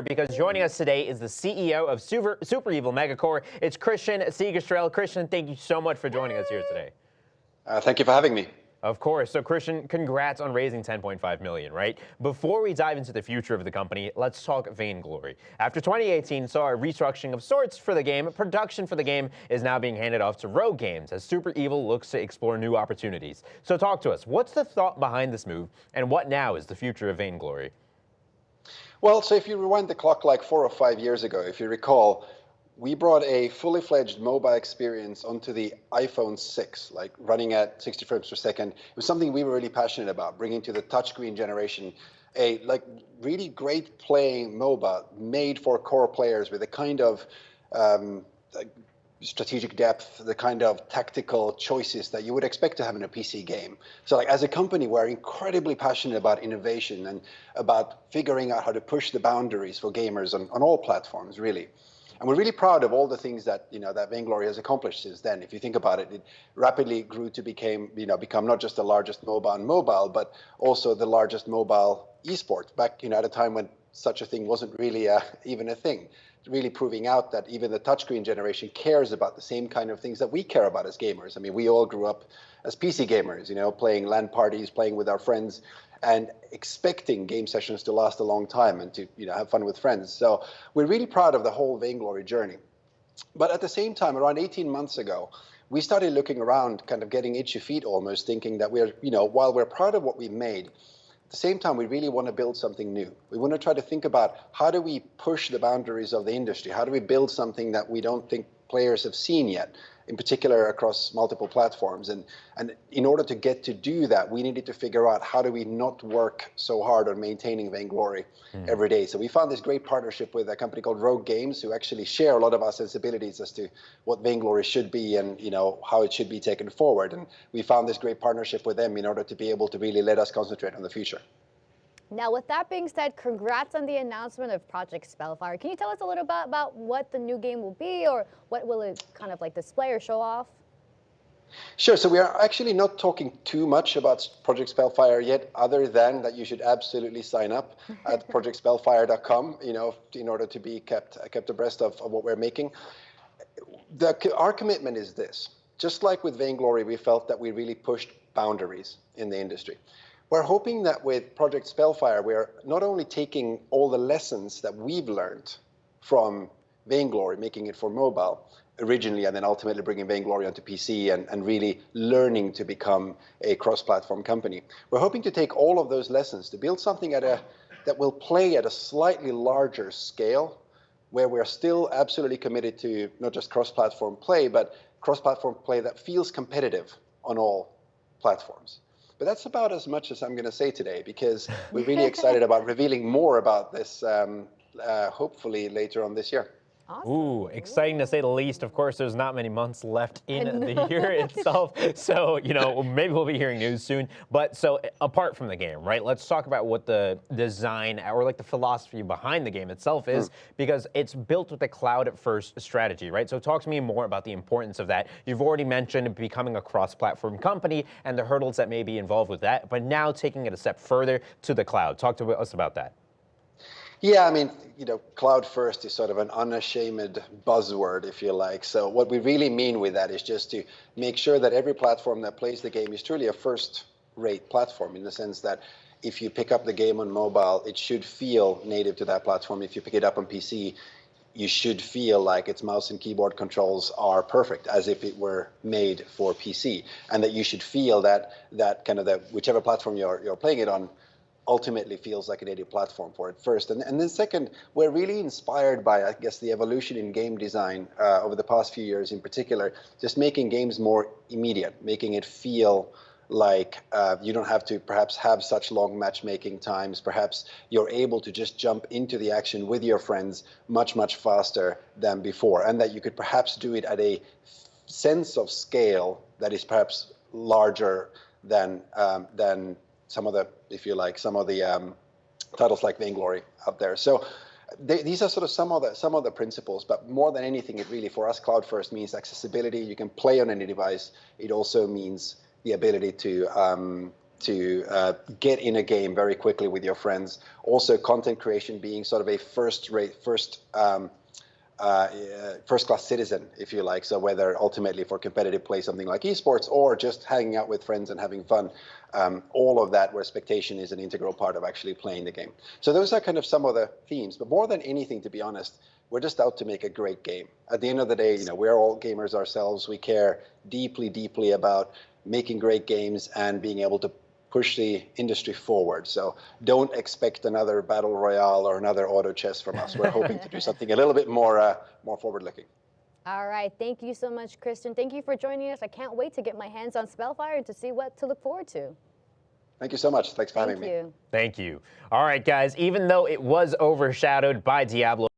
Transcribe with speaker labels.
Speaker 1: Because joining us today is the CEO of Super Evil Megacore. It's Christian Siegestrell. Christian, thank you so much for joining us here today.
Speaker 2: Thank you for having me.
Speaker 1: Of course. So Christian, congrats on raising 10.5 million, right? Before we dive into the future of the company, let's talk Vainglory. After 2018 saw a restructuring of sorts for the game, production for the game is now being handed off to Rogue Games as Super Evil looks to explore new opportunities. So talk to us. What's the thought behind this move, and what now is the future of Vainglory?
Speaker 2: Well, so if you rewind the clock like 4 or 5 years ago, if you recall, we brought a fully fledged mobile experience onto the iPhone 6, like running at 60 frames per second. It was something we were really passionate about, bringing to the touchscreen generation a really great playing MOBA made for core players with a kind of strategic depth, the kind of tactical choices that you would expect to have in a PC game. So as a company, we're incredibly passionate about innovation and about figuring out how to push the boundaries for gamers on all platforms, really. And we're really proud of all the things that that Vainglory has accomplished since then. If you think about it, it rapidly grew to become not just the largest MOBA on mobile, but also the largest mobile esport back at a time when such a thing wasn't really even a thing. Really proving out that even the touchscreen generation cares about the same kind of things that we care about as gamers. I mean, we all grew up as PC gamers, playing LAN parties, playing with our friends, and expecting game sessions to last a long time and to have fun with friends. So we're really proud of the whole Vainglory journey. But at the same time, around 18 months ago, we started looking around, kind of getting itchy feet almost, thinking that while we're proud of what we made, at the same time, we really want to build something new. We want to try to think about how do we push the boundaries of the industry? How do we build something that we don't think players have seen yet, in particular across multiple platforms? And in order to get to do that, we needed to figure out how do we not work so hard on maintaining Vainglory every day. So we found this great partnership with a company called Rogue Games, who actually share a lot of our sensibilities as to what Vainglory should be and how it should be taken forward. And we found this great partnership with them in order to be able to really let us concentrate on the future.
Speaker 3: Now, with that being said, congrats on the announcement of Project Spellfire. Can you tell us a little bit about what the new game will be, or what will it kind of display or show off?
Speaker 2: Sure. So we are actually not talking too much about Project Spellfire yet, other than that you should absolutely sign up at projectspellfire.com, in order to be kept abreast of what we're making. Our commitment is this. Just like with Vainglory, we felt that we really pushed boundaries in the industry. We're hoping that with Project Spellfire, we're not only taking all the lessons that we've learned from Vainglory, making it for mobile originally, and then ultimately bringing Vainglory onto PC and really learning to become a cross-platform company. We're hoping to take all of those lessons to build something that will play at a slightly larger scale, where we're still absolutely committed to not just cross-platform play, but cross-platform play that feels competitive on all platforms. But that's about as much as I'm going to say today, because we're really excited about revealing more about this, hopefully later on this year.
Speaker 3: Awesome.
Speaker 1: Ooh, exciting to say the least. Of course, there's not many months left in the year itself. So, maybe we'll be hearing news soon. But so apart from the game, right, let's talk about what the design or the philosophy behind the game itself is, because it's built with a cloud-first strategy, right? So talk to me more about the importance of that. You've already mentioned becoming a cross-platform company and the hurdles that may be involved with that, but now taking it a step further to the cloud. Talk to us about that.
Speaker 2: Yeah, I mean, cloud first is sort of an unashamed buzzword, if you like. So what we really mean with that is just to make sure that every platform that plays the game is truly a first-rate platform, in the sense that if you pick up the game on mobile, it should feel native to that platform. If you pick it up on PC, you should feel like its mouse and keyboard controls are perfect, as if it were made for PC, and that you should feel that whichever platform you're playing it on ultimately feels like a native platform for it first. And then second, we're really inspired by, I guess, the evolution in game design over the past few years in particular, just making games more immediate, making it feel like you don't have to perhaps have such long matchmaking times. Perhaps you're able to just jump into the action with your friends much, much faster than before, and that you could perhaps do it at a sense of scale that is perhaps larger than some of the, if you like, some of the titles like Vainglory out there. So these are sort of some of the principles, but more than anything, it really, for us, cloud first means accessibility. You can play on any device. It also means the ability to to get in a game very quickly with your friends. Also, content creation being sort of a first-class citizen, if you like. So whether ultimately for competitive play, something like esports, or just hanging out with friends and having fun, all of that where expectation is an integral part of actually playing the game. So those are kind of some of the themes. But more than anything, to be honest, we're just out to make a great game. At the end of the day, we're all gamers ourselves. We care deeply, deeply about making great games and being able to push the industry forward. So don't expect another battle royale or another auto chess from us. We're hoping to do something a little bit more forward-looking.
Speaker 3: All right, thank you so much, Christian. Thank you for joining us. I can't wait to get my hands on Spellfire and to see what to look forward to.
Speaker 2: Thank you so much. Thanks for having me.
Speaker 3: Thank you.
Speaker 1: Thank you. All right, guys, even though it was overshadowed by Diablo